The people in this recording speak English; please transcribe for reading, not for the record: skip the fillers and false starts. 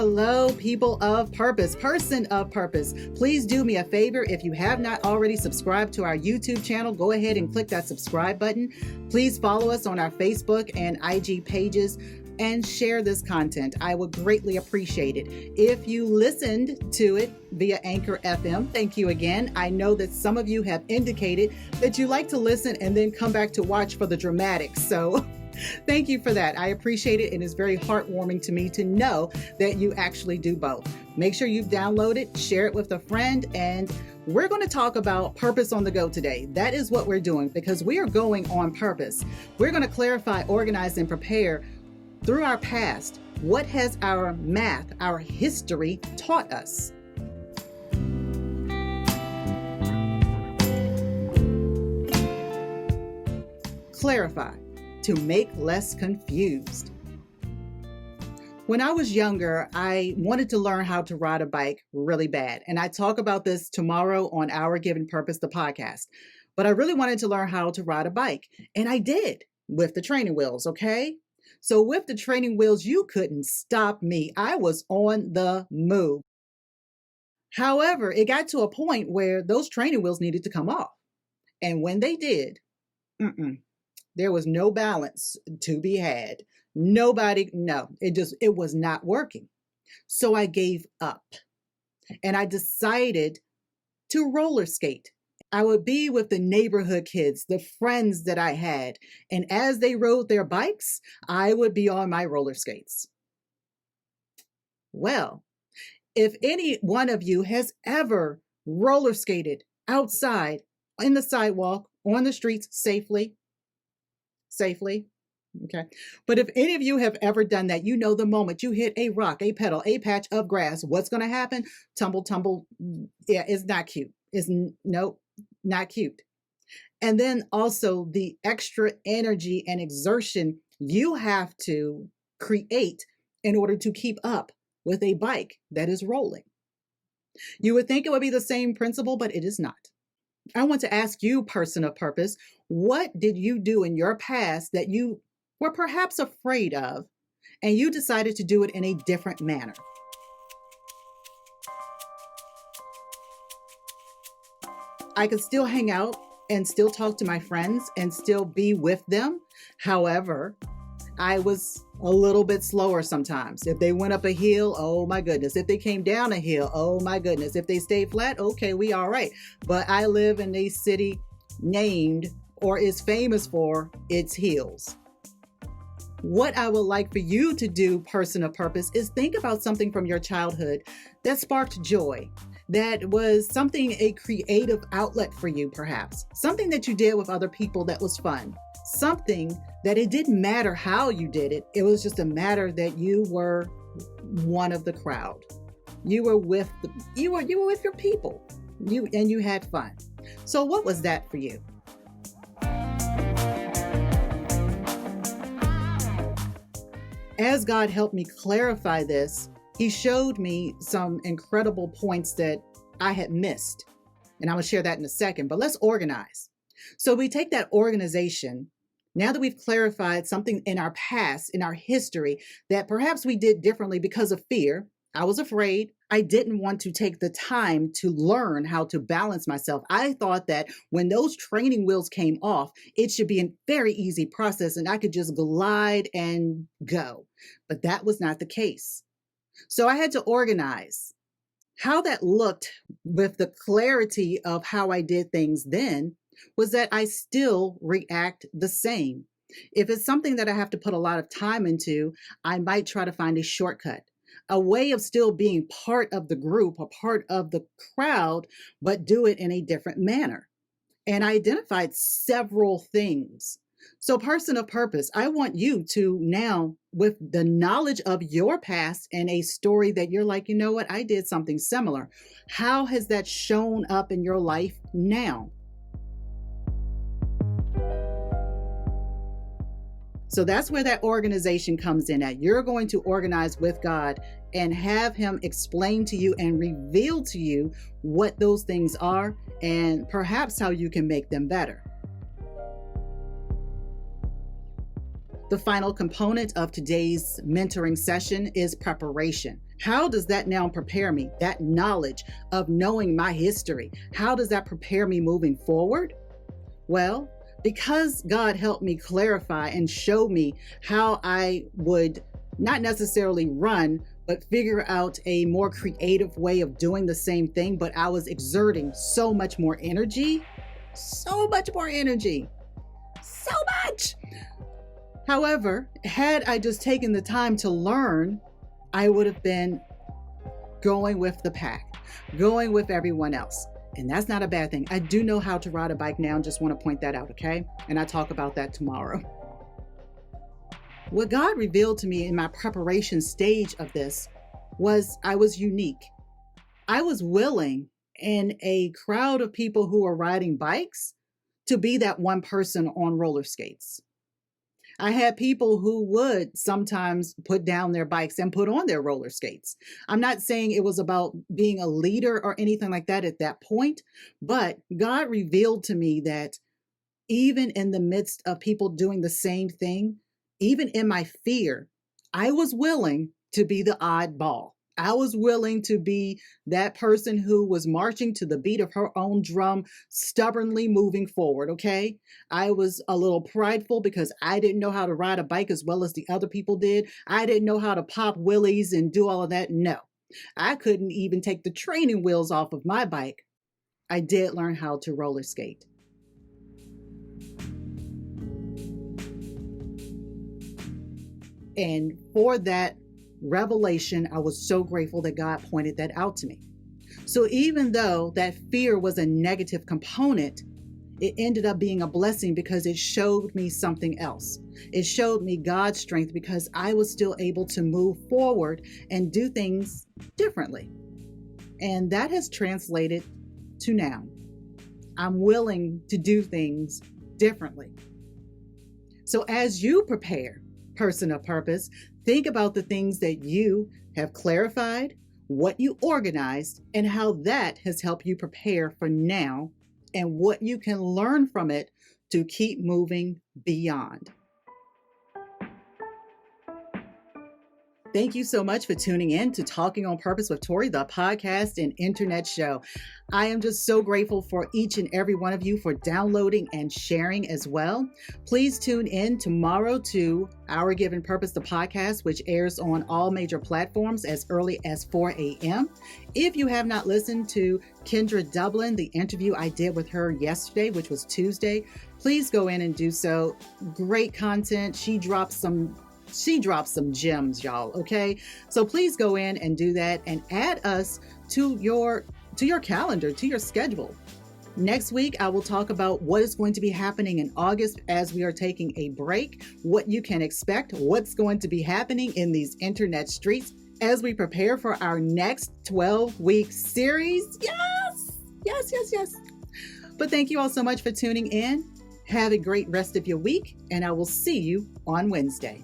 Hello, people of purpose, person of purpose. Please do me a favor. If you have not already subscribed to our YouTube channel, go ahead and click that subscribe button. Please follow us on our Facebook and IG pages and share this content. I would greatly appreciate it. If you listened to it via AnchorFM, thank you again. I know that some of you have indicated that you like to listen and then come back to watch for the dramatics. So thank you for that. I appreciate it, and it's very heartwarming to me to know that you actually do both. Make sure you download it, share it with a friend, and we're going to talk about purpose on the go today. That is what we're doing because we are going on purpose. We're going to clarify, organize, and prepare through our past. What has our math, our history taught us? Clarify, to make less confused. When I was younger, I wanted to learn how to ride a bike really bad. And I talk about this tomorrow on Our Given Purpose, the podcast. But I really wanted to learn how to ride a bike. And I did with the training wheels, okay? So with the training wheels, you couldn't stop me. I was on the move. However, it got to a point where those training wheels needed to come off. And when they did, there was no balance to be had. It was not working. So I gave up and I decided to roller skate. I would be with the neighborhood kids, the friends that I had. And as they rode their bikes, I would be on my roller skates. Well, if any one of you has ever roller skated outside, in the sidewalk, on the streets safely, okay. But if any of you have ever done that, you know the moment you hit a rock, a pedal, a patch of grass, what's going to happen? Tumble. Yeah, it's not cute. Not cute. And then also the extra energy and exertion you have to create in order to keep up with a bike that is rolling. You would think it would be the same principle, but it is not. I want to ask you, person of purpose, what did you do in your past that you were perhaps afraid of, and you decided to do it in a different manner? I could still hang out and still talk to my friends and still be with them. However, I was a little bit slower sometimes. If they went up a hill, oh my goodness. If they came down a hill, oh my goodness. If they stayed flat, okay, we all right. But I live in a city named or is famous for its hills. What I would like for you to do, person of purpose, is think about something from your childhood that sparked joy. That was something, a creative outlet for you, perhaps. Something that you did with other people that was fun. Something that it didn't matter how you did it. It was just a matter that you were one of the crowd. You were with your people. You had fun. So what was that for you? As God helped me clarify this, He showed me some incredible points that I had missed. And I will share that in a second, but let's organize. So we take that organization, now that we've clarified something in our past, in our history, that perhaps we did differently because of fear. I was afraid. I didn't want to take the time to learn how to balance myself. I thought that when those training wheels came off, it should be a very easy process and I could just glide and go. But that was not the case. So I had to organize. How that looked with the clarity of how I did things then was that I still react the same. If it's something that I have to put a lot of time into, I might try to find a shortcut, a way of still being part of the group, a part of the crowd, but do it in a different manner. And I identified several things. So person of purpose, I want you to now, with the knowledge of your past and a story that you're like, you know what, I did something similar. How has that shown up in your life now? So that's where that organization comes in at. You're going to organize with God and have Him explain to you and reveal to you what those things are and perhaps how you can make them better. The final component of today's mentoring session is preparation. How does that now prepare me? That knowledge of knowing my history, how does that prepare me moving forward? Well, because God helped me clarify and show me how I would not necessarily run, but figure out a more creative way of doing the same thing, but I was exerting so much more energy. However, had I just taken the time to learn, I would have been going with the pack, going with everyone else. And that's not a bad thing. I do know how to ride a bike now, and just want to point that out, okay? And I talk about that tomorrow. What God revealed to me in my preparation stage of this was I was unique. I was willing in a crowd of people who are riding bikes to be that one person on roller skates. I had people who would sometimes put down their bikes and put on their roller skates. I'm not saying it was about being a leader or anything like that at that point, but God revealed to me that even in the midst of people doing the same thing, even in my fear, I was willing to be the oddball. I was willing to be that person who was marching to the beat of her own drum, stubbornly moving forward, okay? I was a little prideful because I didn't know how to ride a bike as well as the other people did. I didn't know how to pop wheelies and do all of that. No, I couldn't even take the training wheels off of my bike. I did learn how to roller skate. And for that revelation, I was so grateful that God pointed that out to me. So even though that fear was a negative component, it ended up being a blessing because it showed me something else. It showed me God's strength because I was still able to move forward and do things differently. And that has translated to now. I'm willing to do things differently. So as you prepare, person of purpose, think about the things that you have clarified, what you organized, and how that has helped you prepare for now, and what you can learn from it to keep moving beyond. Thank you so much for tuning in to Talking on Purpose with Torrie, the podcast and internet show. I am just so grateful for each and every one of you for downloading and sharing as well. Please tune in tomorrow to Our Given Purpose, the podcast, which airs on all major platforms as early as 4 a.m. If you have not listened to Kendra Dublin, the interview I did with her yesterday, which was Tuesday, please go in and do so. Great content. She dropped some gems, y'all. Okay. So please go in and do that and add us to your calendar, to your schedule. Next week, I will talk about what is going to be happening in August as we are taking a break, what you can expect, what's going to be happening in these internet streets as we prepare for our next 12-week series. Yes. But thank you all so much for tuning in. Have a great rest of your week, and I will see you on Wednesday.